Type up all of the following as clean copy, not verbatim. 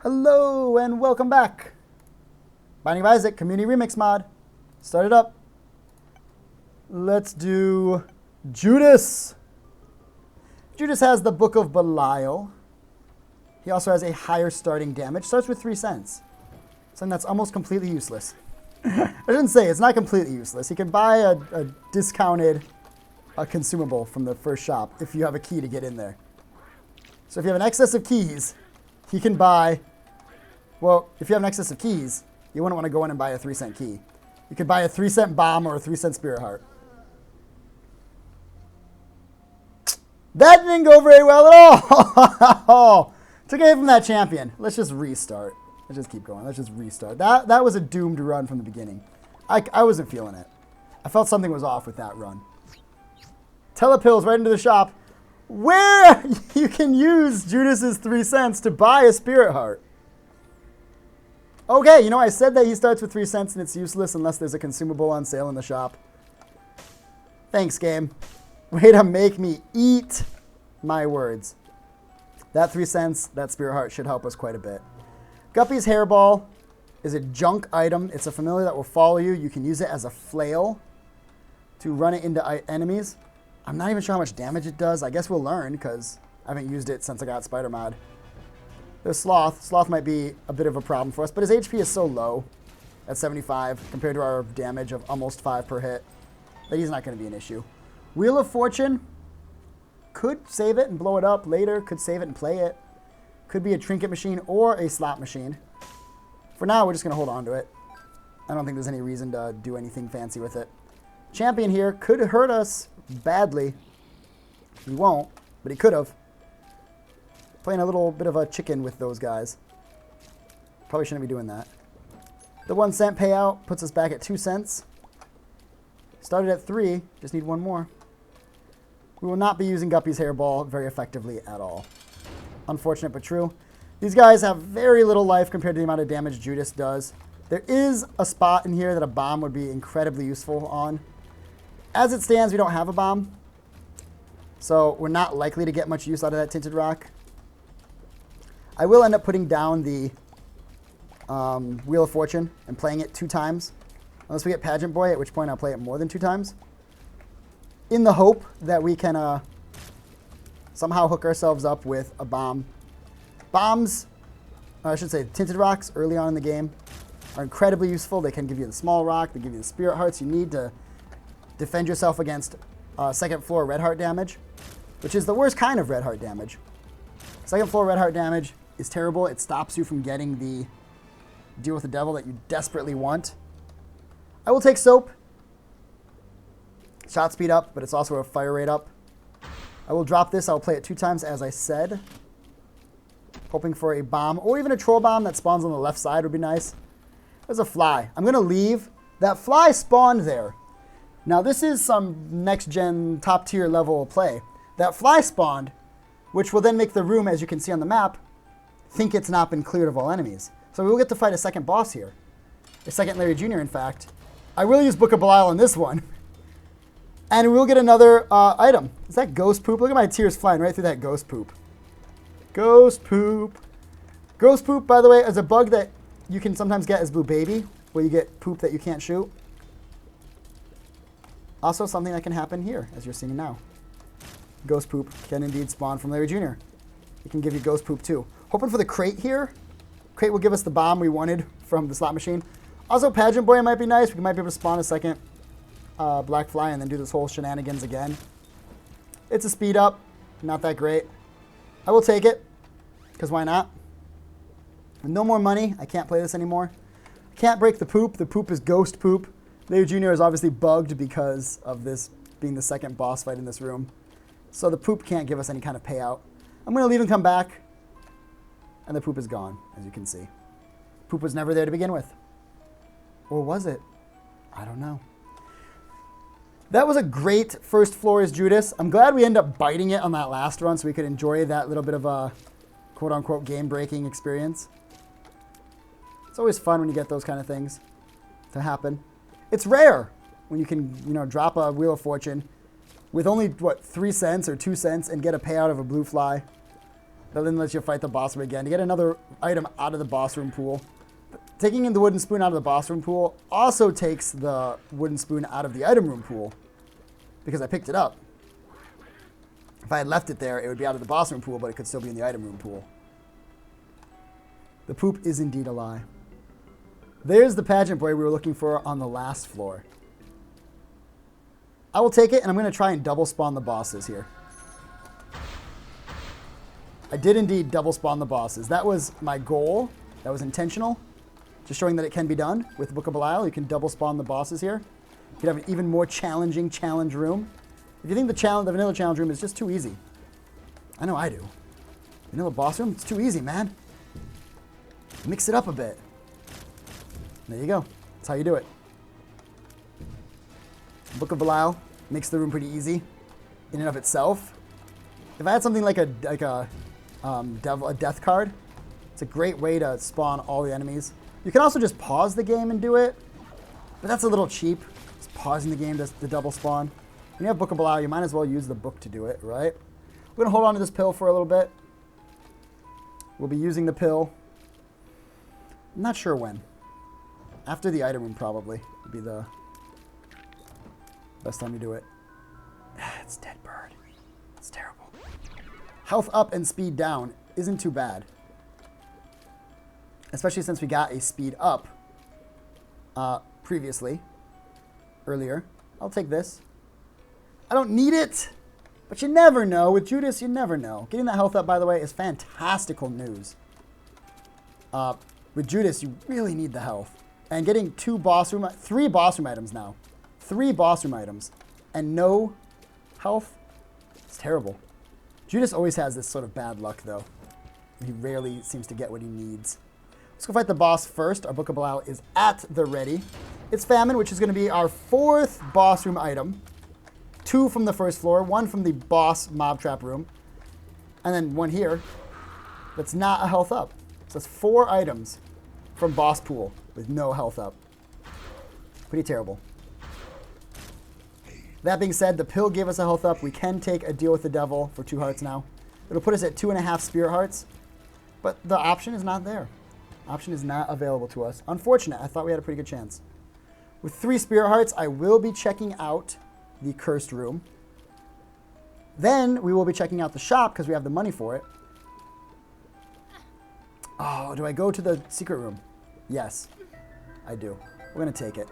Hello and welcome back. Binding of Isaac Community Remix mod. Start it up. Let's do Judas. Judas has the Book of Belial. He also has a higher starting damage. Starts with 3 cents. Something that's almost completely useless. I didn't say it's not completely useless. He can buy a discounted consumable from the first shop if you have a key to get in there. So if you have an excess of keys, he can buy, well, if you have an excess of keys, you wouldn't want to go in and buy a 3-cent key. You could buy a 3-cent bomb or a 3-cent spirit heart. That didn't go very well at all. Took away from that champion. Let's just restart. Let's just keep going. Let's just restart. That was a doomed run from the beginning. I wasn't feeling it. I felt something was off with that run. Telepills right into the shop, where you can use Judas's 3 cents to buy a spirit heart. Okay, you know, I said that he starts with 3 cents and it's useless unless there's a consumable on sale in the shop. Thanks, game. Way to make me eat my words. That 3 cents, that spirit heart should help us quite a bit. Guppy's hairball is a junk item. It's a familiar that will follow you. You can use it as a flail to run it into enemies. I'm not even sure how much damage it does. I guess we'll learn because I haven't used it since I got Spider Mod. There's Sloth. Sloth might be a bit of a problem for us, but his HP is so low at 75 compared to our damage of almost 5 per hit that he's not going to be an issue. Wheel of Fortune could save it and blow it up later. Could save it and play it. Could be a trinket machine or a slot machine. For now, we're just going to hold on to it. I don't think there's any reason to do anything fancy with it. Champion here could hurt us badly. He won't, but he could have. Playing a little bit of a chicken with those guys. Probably shouldn't be doing that. The 1 cent payout puts us back at 2 cents. Started at 3, just need 1 more. We will not be using Guppy's hairball very effectively at all. Unfortunate but true. These guys have very little life compared to the amount of damage Judas does. There is a spot in here that a bomb would be incredibly useful on. As it stands, we don't have a bomb. So we're not likely to get much use out of that Tinted Rock. I will end up putting down the Wheel of Fortune and playing it 2 times. Unless we get Pageant Boy, at which point I'll play it more than 2 times. In the hope that we can somehow hook ourselves up with a bomb. Bombs, I should say Tinted Rocks early on in the game are incredibly useful. They can give you the small rock. They give you the spirit hearts you need to defend yourself against second floor red heart damage, which is the worst kind of red heart damage. Second floor red heart damage is terrible. It stops you from getting the deal with the devil that you desperately want. I will take soap. Shot speed up, but it's also a fire rate up. I will drop this. I'll play it 2 times, as I said. Hoping for a bomb, or even a troll bomb that spawns on the left side would be nice. There's a fly. I'm going to leave. That fly spawned there. Now, this is some next-gen, top-tier level of play. That fly spawned, which will then make the room, as you can see on the map, think it's not been cleared of all enemies. So we will get to fight a second boss here. A second Larry Jr., in fact. I will use Book of Belial on this one. And we will get another item. Is that ghost poop? Look at my tears flying right through that ghost poop. Ghost poop. Ghost poop, by the way, is a bug that you can sometimes get as Blue Baby, where you get poop that you can't shoot. Also something that can happen here, as you're seeing now. Ghost poop can indeed spawn from Larry Jr. It can give you ghost poop too. Hoping for the crate here. Crate will give us the bomb we wanted from the slot machine. Also, Pageant Boy might be nice. We might be able to spawn a second Black Fly and then do this whole shenanigans again. It's a speed up. Not that great. I will take it, because why not? No more money. I can't play this anymore. Can't break the poop. The poop is ghost poop. Larry Jr. is obviously bugged because of this being the second boss fight in this room. So the poop can't give us any kind of payout. I'm going to leave and come back. And the poop is gone, as you can see. Poop was never there to begin with. Or was it? I don't know. That was a great first floor as Judas. I'm glad we ended up biting it on that last run so we could enjoy that little bit of a quote-unquote game-breaking experience. It's always fun when you get those kind of things to happen. It's rare when you can, drop a Wheel of Fortune with only, 3 cents or 2 cents and get a payout of a blue fly. That then lets you fight the boss room again to get another item out of the boss room pool. Taking in the wooden spoon out of the boss room pool also takes the wooden spoon out of the item room pool because I picked it up. If I had left it there, it would be out of the boss room pool, but it could still be in the item room pool. The poop is indeed a lie. There's the pageant boy we were looking for on the last floor. I will take it, and I'm going to try and double spawn the bosses here. I did indeed double spawn the bosses. That was my goal. That was intentional. Just showing that it can be done with Book of Belial. You can double spawn the bosses here. You can have an even more challenging challenge room. If you think the vanilla challenge room is just too easy. I know I do. Vanilla boss room, it's too easy, man. Mix it up a bit. There you go. That's how you do it. Book of Belial makes the room pretty easy in and of itself. If I had something like a death card, it's a great way to spawn all the enemies. You can also just pause the game and do it, but that's a little cheap. Just pausing the game to double spawn. When you have Book of Belial, you might as well use the book to do it, right? We're going to hold on to this pill for a little bit. We'll be using the pill. I'm not sure when. After the item room, probably, would be the best time to do it. It's dead bird. It's terrible. Health up and speed down isn't too bad. Especially since we got a speed up previously, earlier. I'll take this. I don't need it, but you never know. With Judas, you never know. Getting that health up, by the way, is fantastical news. With Judas, you really need the health. And getting three boss room items now. 3 boss room items. And no health, it's terrible. Judas always has this sort of bad luck, though. He rarely seems to get what he needs. Let's go fight the boss first. Our Book of Belial is at the ready. It's Famine, which is going to be our 4th boss room item. 2 from the first floor, 1 from the boss mob trap room, and then 1 here that's not a health up. So that's 4 items from boss pool with no health up. Pretty terrible. That being said, the pill gave us a health up. We can take a deal with the devil for 2 hearts now. It'll put us at 2.5 spirit hearts, but the option is not there. Option is not available to us. Unfortunate. I thought we had a pretty good chance. With 3 spirit hearts, I will be checking out the cursed room. Then we will be checking out the shop because we have the money for it. Oh, do I go to the secret room? Yes, I do. We're going to take it.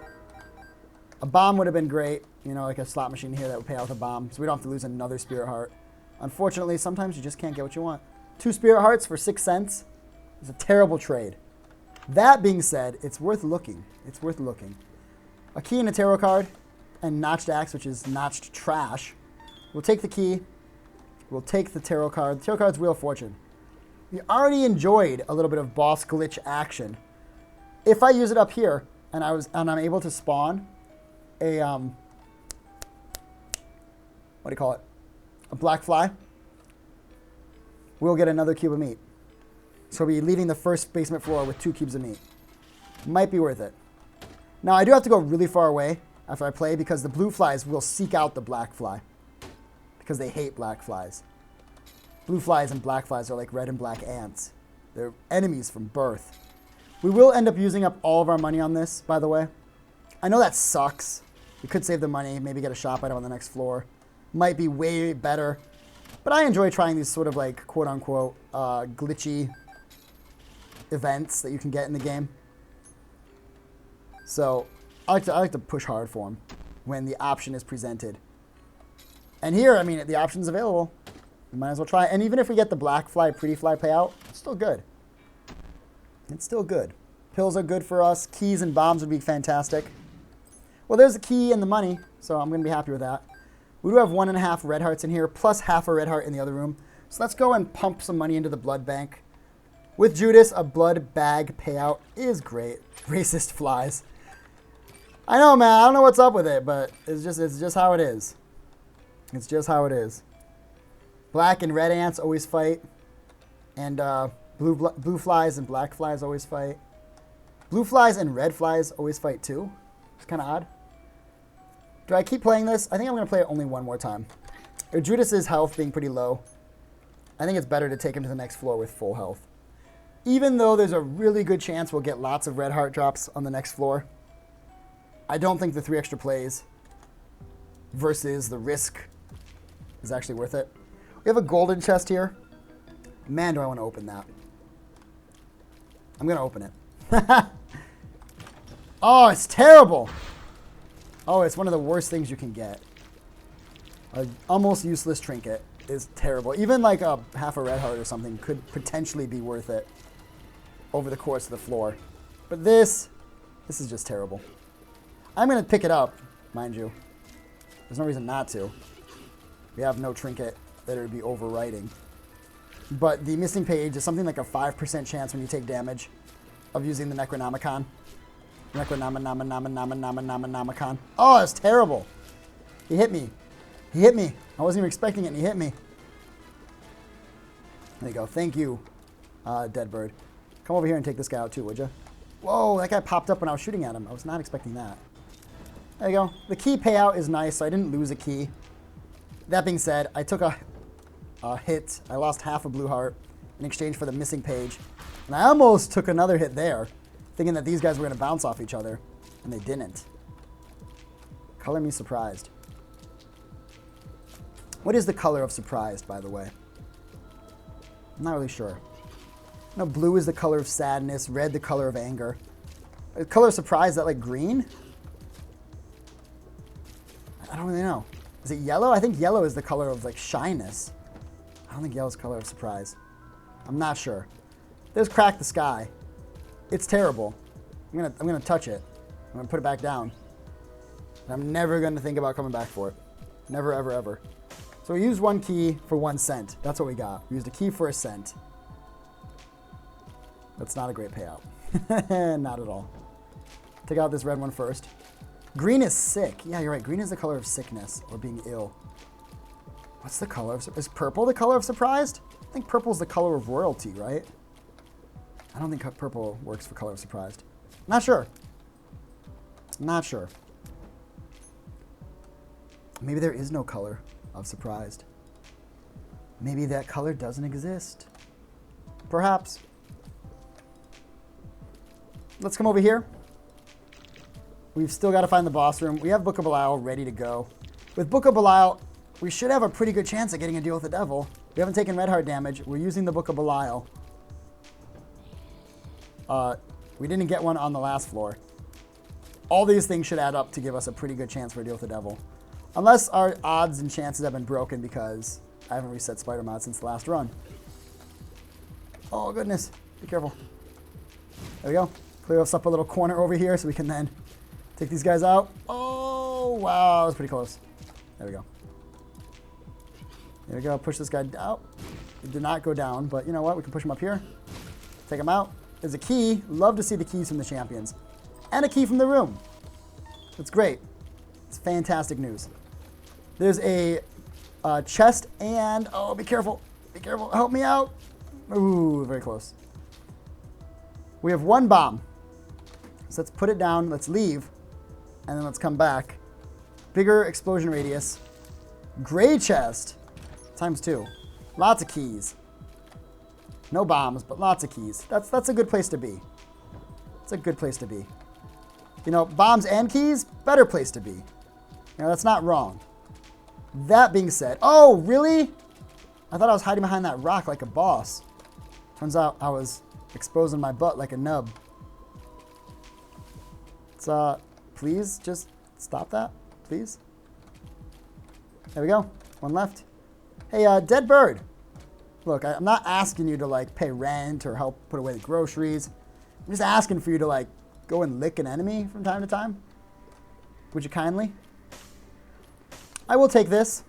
A bomb would have been great. You know, like a slot machine here that would pay out with a bomb. So we don't have to lose another spirit heart. Unfortunately, sometimes you just can't get what you want. 2 spirit hearts for 6 cents is a terrible trade. That being said, it's worth looking. It's worth looking. A key and a tarot card. And notched axe, which is notched trash. We'll take the key. We'll take the tarot card. The tarot card's Wheel of Fortune. We already enjoyed a little bit of boss glitch action. If I use it up here and I'm able to spawn a what do you call it? A black fly, we'll get another cube of meat. So we'll be leaving the first basement floor with 2 cubes of meat. Might be worth it. Now I do have to go really far away after I play because the blue flies will seek out the black fly because they hate black flies. Blue flies and black flies are like red and black ants. They're enemies from birth. We will end up using up all of our money on this, by the way. I know that sucks. We could save the money, maybe get a shop item on the next floor. Might be way better. But I enjoy trying these sort of like quote-unquote glitchy events that you can get in the game. So I like to push hard for them when the option is presented. And here, I mean, the option's available. We might as well try it. And even if we get the black fly, pretty fly payout, it's still good. It's still good. Pills are good for us. Keys and bombs would be fantastic. Well, there's the key and the money, so I'm going to be happy with that. We do have 1.5 red hearts in here, plus half a red heart in the other room. So let's go and pump some money into the blood bank. With Judas, a blood bag payout is great. Racist flies. I know, man. I don't know what's up with it, but it's just how it is. It's just how it is. Black and red ants always fight, and blue flies and black flies always fight. Blue flies and red flies always fight too. It's kind of odd. Do I keep playing this? I think I'm going to play it only one more time. Judas's health being pretty low I think it's better to take him to the next floor with full health. Even though there's a really good chance we'll get lots of red heart drops on the next floor, I don't think the 3 extra plays versus the risk is actually worth it. We have a golden chest here. Man, do I want to open that. I'm going to open it. Oh, it's terrible. Oh, it's one of the worst things you can get. An almost useless trinket is terrible. Even like a half a red heart or something could potentially be worth it over the course of the floor. But this is just terrible. I'm going to pick it up, mind you. There's no reason not to. We have no trinket that it would be overwriting. But the missing page is something like a 5% chance when you take damage of using the Necronomicon. Necronomicon. Oh, it's terrible. He hit me. He hit me. I wasn't even expecting it, and he hit me. There you go. Thank you, Dead Bird. Come over here and take this guy out too, would you? Whoa, that guy popped up when I was shooting at him. I was not expecting that. There you go. The key payout is nice, so I didn't lose a key. That being said, I took a hit. I lost half a blue heart in exchange for the missing page. And I almost took another hit there, thinking that these guys were going to bounce off each other, and they didn't. Color me surprised. What is the color of surprised, by the way? I'm not really sure. No, blue is the color of sadness, red the color of anger. The color of surprise, is that like green? I don't really know. Is it yellow? I think yellow is the color of like shyness. I don't think yellow is the color of surprise. I'm not sure. There's Crack the Sky. It's terrible. I'm gonna touch it. I'm gonna put it back down. And I'm never gonna think about coming back for it. Never, ever, ever. So we used 1 key for 1 cent. That's what we got. We used a key for a cent. That's not a great payout. Not at all. Take out this red one first. Green is sick. Yeah, you're right. Green is the color of sickness or being ill. What's the color of... Is purple the color of surprised? I think purple is the color of royalty, right? I don't think purple works for color of surprised. Not sure. Not sure. Maybe there is no color of surprised. Maybe that color doesn't exist. Perhaps. Let's come over here. We've still got to find the boss room. We have Book of Belial ready to go. With Book of Belial, we should have a pretty good chance at getting a deal with the devil. We haven't taken red heart damage. We're using the Book of Belial. We didn't get one on the last floor. All these things should add up to give us a pretty good chance for a deal with the devil. Unless our odds and chances have been broken because I haven't reset Spider Mod since the last run. Oh, goodness. Be careful. There we go. Clear us up a little corner over here so we can then take these guys out. Oh, wow. That was pretty close. There we go. There we go. Push this guy out. It did not go down, but you know what? We can push him up here. Take him out. There's a key. Love to see the keys from the champions. And a key from the room. That's great. It's fantastic news. There's a chest and... Oh, be careful. Be careful. Help me out. Ooh, very close. We have 1 bomb. So let's put it down. Let's leave. And then let's come back. Bigger explosion radius. Gray chest. ×2. Lots of keys. No bombs, but lots of keys. That's a good place to be. It's a good place to be. You know, bombs and keys, better place to be. You know, that's not wrong. That being said, oh, really? I thought I was hiding behind that rock like a boss. Turns out I was exposing my butt like a nub. So, please just stop that, please. There we go. 1 left. Hey, Dead Bird. Look, I'm not asking you to, like, pay rent or help put away the groceries. I'm just asking for you to, like, go and lick an enemy from time to time. Would you kindly? I will take this.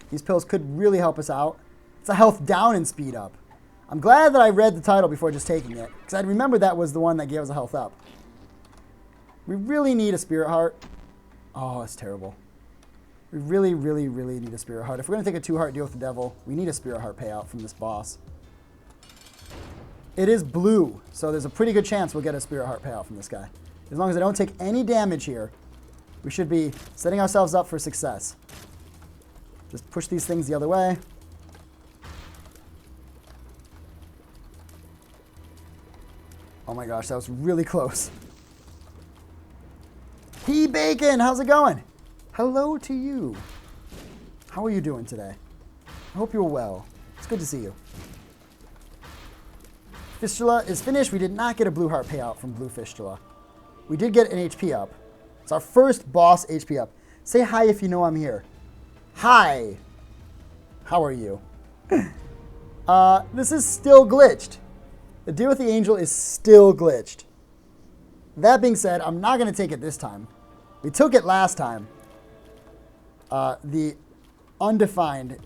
These pills could really help us out. It's a health down and speed up. I'm glad that I read the title before just taking it, because I remember that was the one that gave us a health up. We really need a Spirit Heart. Oh, it's terrible. We really, really, really need a Spirit Heart. If we're going to take a 2-heart deal with the devil, we need a Spirit Heart payout from this boss. It is blue, so there's a pretty good chance we'll get a Spirit Heart payout from this guy. As long as I don't take any damage here, we should be setting ourselves up for success. Just push these things the other way. Oh my gosh, that was really close. P Bacon, how's it going? Hello to you. How are you doing today? I hope you're well. It's good to see you. Fistula is finished. We did not get a Blue Heart payout from Blue Fistula. We did get an HP up. It's our first boss HP up. Say hi if you know I'm here. Hi. How are you? This is still glitched. The deal with the angel is still glitched. That being said, I'm not going to take it this time. We took it last time. The undefined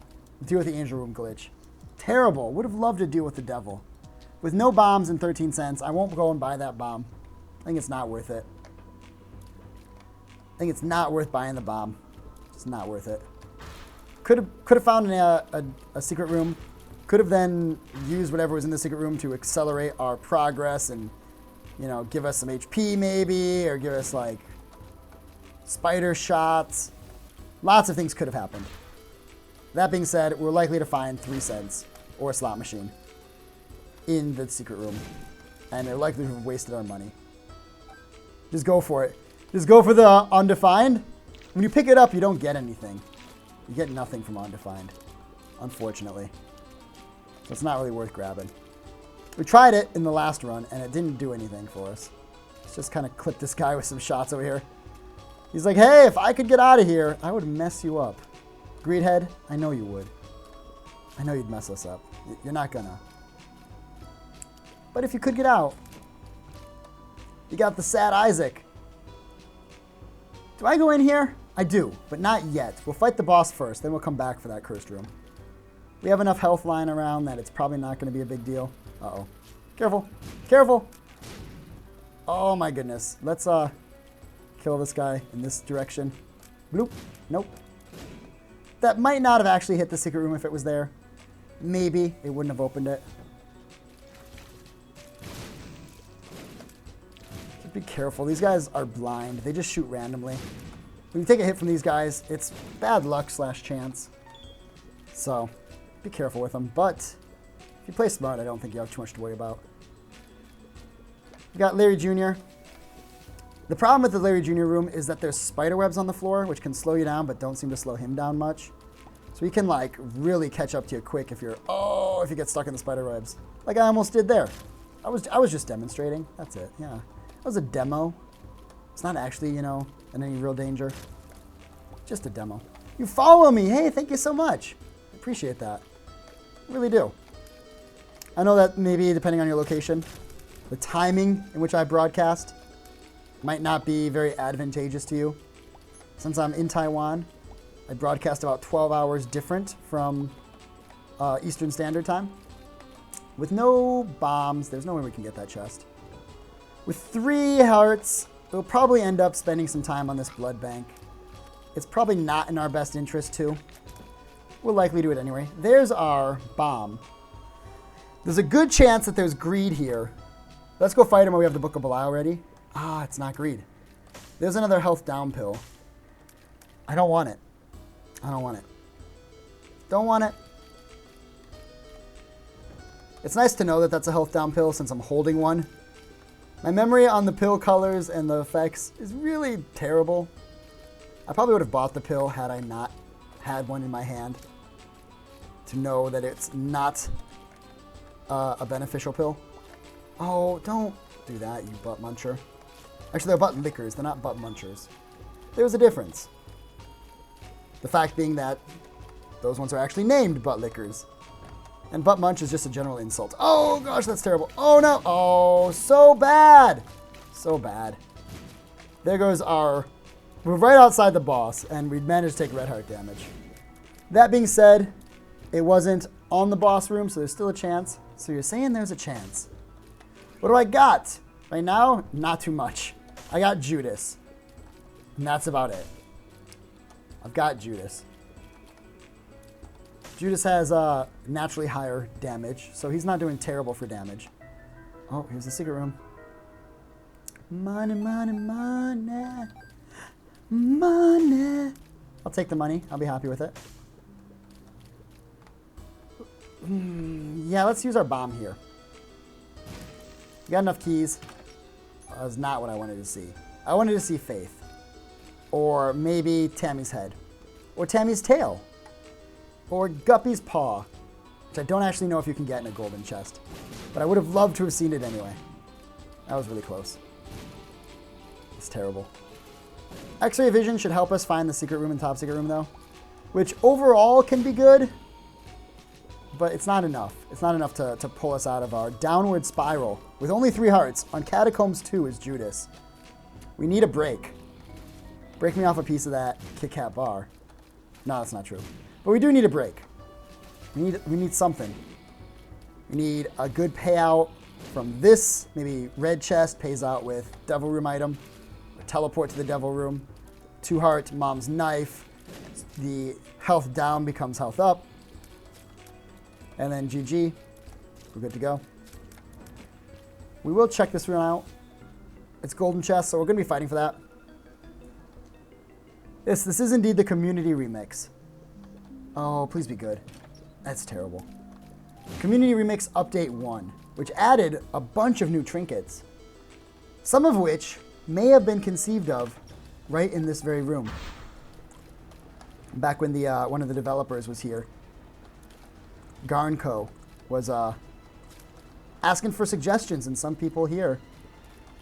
deal with the angel room glitch. Terrible. Would have loved to deal with the devil. With no bombs and 13 cents, I won't go and buy that bomb. I think it's not worth it. I think it's not worth buying the bomb. It's not worth it. Could have found a secret room. Could have then used whatever was in the secret room to accelerate our progress and, you know, give us some HP maybe, or give us like spider shots. Lots of things could have happened. That being said, we're likely to find 3 cents or a slot machine in the secret room, and they're likely to have wasted our money. Just go for it. Just go for the undefined. When you pick it up, you don't get anything. You get nothing from undefined, unfortunately. So it's not really worth grabbing. We tried it in the last run, and it didn't do anything for us. Let's just kind of clip this guy with some shots over here. He's like, hey, if I could get out of here, I would mess you up. Greedhead, I know you would. I know you'd mess us up. You're not gonna. But if you could get out, you got the sad Isaac. Do I go in here? I do, but not yet. We'll fight the boss first, then we'll come back for that cursed room. We have enough health lying around that it's probably not going to be a big deal. Uh-oh. Careful. Careful. Oh my goodness. Let's kill this guy in this direction. Bloop. Nope. That might not have actually hit the secret room if it was there. Maybe it wouldn't have opened it. Just be careful. These guys are blind. They just shoot randomly. When you take a hit from these guys, it's bad luck / chance. So be careful with them. But if you play smart, I don't think you have too much to worry about. We got Larry Jr. The problem with the Larry Jr. room is that there's spider webs on the floor, which can slow you down, but don't seem to slow him down much. So he can like really catch up to you quick if you get stuck in the spider webs. Like I almost did there. I was just demonstrating. That's it. Yeah. That was a demo. It's not actually, you know, in any real danger. Just a demo. You follow me. Hey, thank you so much. I appreciate that. I really do. I know that maybe depending on your location, the timing in which I broadcast might not be very advantageous to you. Since I'm in Taiwan, I broadcast about 12 hours different from Eastern Standard Time. With no bombs, there's no way we can get that chest. With 3 hearts, we'll probably end up spending some time on this blood bank. It's probably not in our best interest to. We'll likely do it anyway. There's our bomb. There's a good chance that there's greed here. Let's go fight him while we have the Book of Belial ready. Ah, it's not greed. There's another health down pill. I don't want it. I don't want it. Don't want it. It's nice to know that that's a health down pill since I'm holding one. My memory on the pill colors and the effects is really terrible. I probably would have bought the pill had I not had one in my hand to know that it's not a beneficial pill. Oh, don't do that, you butt muncher. Actually, they're butt lickers. They're not butt munchers. There's a difference. The fact being that those ones are actually named butt lickers. And butt munch is just a general insult. Oh, gosh, that's terrible. Oh, no. Oh, so bad. So bad. There goes our... We're right outside the boss, and we managed to take red heart damage. That being said, it wasn't on the boss room, so there's still a chance. So you're saying there's a chance. What do I got? Right now, not too much. I got Judas. And that's about it. I've got Judas. Judas has naturally higher damage, so he's not doing terrible for damage. Oh, here's the secret room. Money, money, money. Money. I'll take the money. I'll be happy with it. Yeah, let's use our bomb here. We got enough keys. That was not what I wanted to see. I wanted to see Faith. Or maybe Tammy's head. Or Tammy's tail. Or Guppy's paw. Which I don't actually know if you can get in a golden chest. But I would have loved to have seen it anyway. That was really close. It's terrible. X-ray vision should help us find the secret room and top secret room though. Which overall can be good. But it's not enough. It's not enough to pull us out of our downward spiral. With only 3 hearts. On Catacombs 2 is Judas. We need a break. Break me off a piece of that Kit Kat bar. No, that's not true. But we do need a break. We need something. We need a good payout from this. Maybe red chest pays out with devil room item. Or teleport to the devil room. 2 heart, mom's knife. The health down becomes health up. And then GG. We're good to go. We will check this room out. It's golden chest, so we're going to be fighting for that. This is indeed the community remix. Oh, please be good. That's terrible. Community Remix Update 1, which added a bunch of new trinkets. Some of which may have been conceived of right in this very room. Back when the one of the developers was here. Garnco was asking for suggestions, and some people here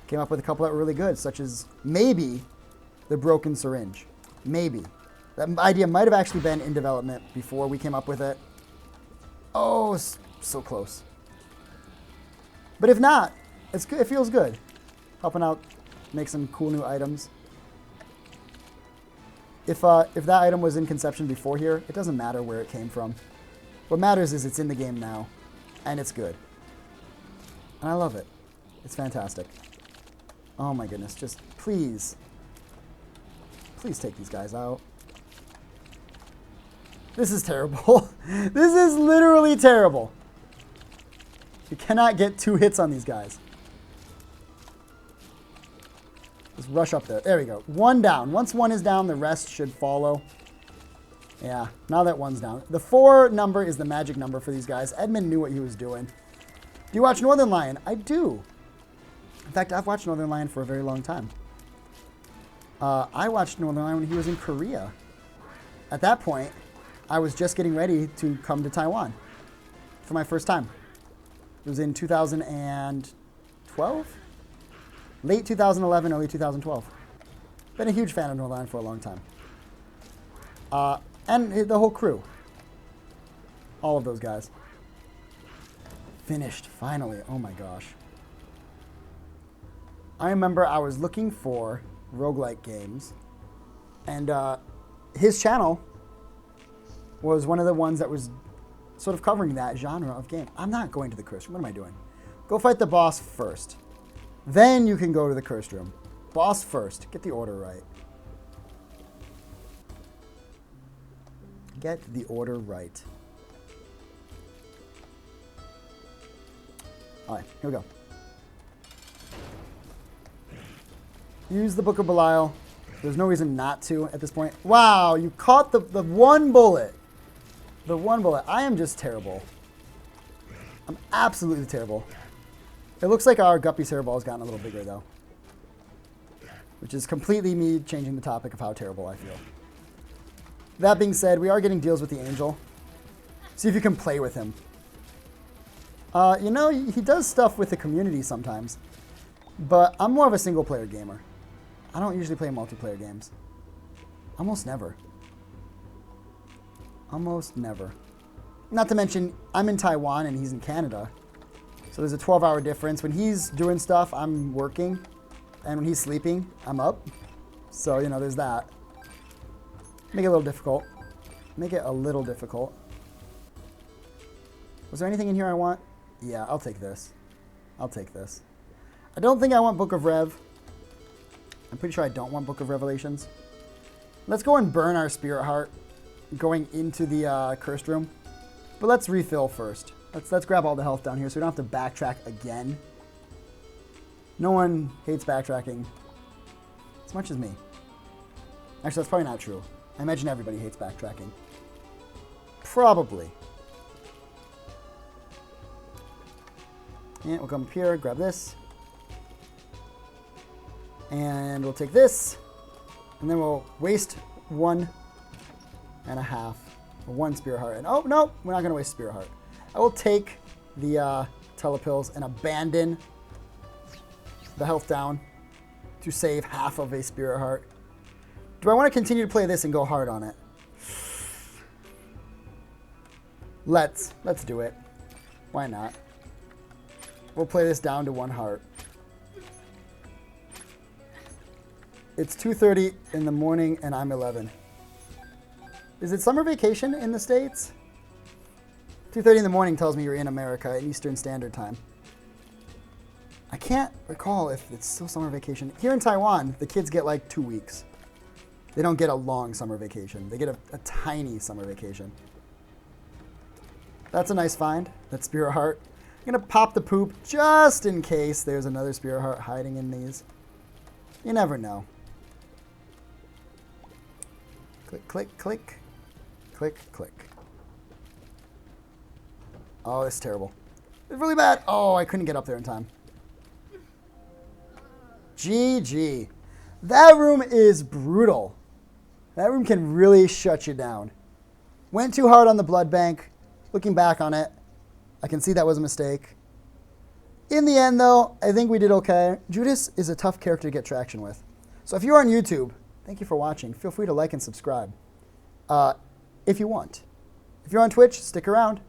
came up with a couple that were really good, such as maybe the broken syringe. Maybe. That idea might have actually been in development before we came up with it. Oh, so close. But if not, it's good. It feels good. Helping out, make some cool new items. If that item was in conception before here, it doesn't matter where it came from. What matters is it's in the game now, and it's good. And I love it. It's fantastic. Oh my goodness, just please. Please take these guys out. This is terrible. This is literally terrible. You cannot get 2 hits on these guys. Just rush up there. There we go. 1 down. Once 1 is down, the rest should follow. Yeah, now that 1's down. The 4 number is the magic number for these guys. Edmund knew what he was doing. Do you watch Northern Lion? I do. In fact, I've watched Northern Lion for a very long time. I watched Northern Lion when he was in Korea. At that point, I was just getting ready to come to Taiwan for my first time. It was in 2012? Late 2011, early 2012. Been a huge fan of Northern Lion for a long time. And the whole crew. All of those guys. Finished, finally. Oh my gosh. I remember I was looking for roguelike games, and his channel was one of the ones that was sort of covering that genre of game. I'm not going to the cursed room. What am I doing? Go fight the boss first. Then you can go to the cursed room. Boss first. Get the order right. Get the order right. All right, here we go. Use the Book of Belial. There's no reason not to at this point. Wow, you caught the 1 bullet. The 1 bullet. I am just terrible. I'm absolutely terrible. It looks like our Guppy's hairball has gotten a little bigger, though. Which is completely me changing the topic of how terrible I feel. That being said, we are getting deals with the Angel. See if you can play with him. You know, he does stuff with the community sometimes. But I'm more of a single-player gamer. I don't usually play multiplayer games. Almost never. Almost never. Not to mention, I'm in Taiwan and he's in Canada. So there's a 12-hour difference. When he's doing stuff, I'm working. And when he's sleeping, I'm up. So, you know, there's that. Make it a little difficult. Make it a little difficult. Was there anything in here I want? Yeah, I'll take this. I'll take this. I don't think I want Book of Rev. I'm pretty sure I don't want Book of Revelations. Let's go and burn our Spirit Heart going into the Cursed Room. But let's refill first. Let's grab all the health down here so we don't have to backtrack again. No one hates backtracking as much as me. Actually, that's probably not true. I imagine everybody hates backtracking. Probably. Yeah, we'll come up here, grab this. And we'll take this. And then we'll waste 1.5. Or 1 Spirit Heart. And oh, no, we're not going to waste Spirit Heart. I will take the Telepills and abandon the health down to save half of a Spirit Heart. Do I want to continue to play this and go hard on it? Let's do it. Why not? We'll play this down to 1 heart. It's 2:30 in the morning and I'm 11. Is it summer vacation in the States? 2:30 in the morning tells me you're in America at Eastern Standard Time. I can't recall if it's still summer vacation. Here in Taiwan, the kids get like 2 weeks. They don't get a long summer vacation. They get a tiny summer vacation. That's a nice find. That Spirit Heart. I'm going to pop the poop just in case there's another Spirit Heart hiding in these. You never know. Click, click, click. Click, click. Oh, this is terrible. It's really bad. Oh, I couldn't get up there in time. GG. That room is brutal. That room can really shut you down. Went too hard on the blood bank. Looking back on it, I can see that was a mistake. In the end, though, I think we did okay. Judas is a tough character to get traction with. So if you're on YouTube, thank you for watching. Feel free to like and subscribe if you want. If you're on Twitch, stick around.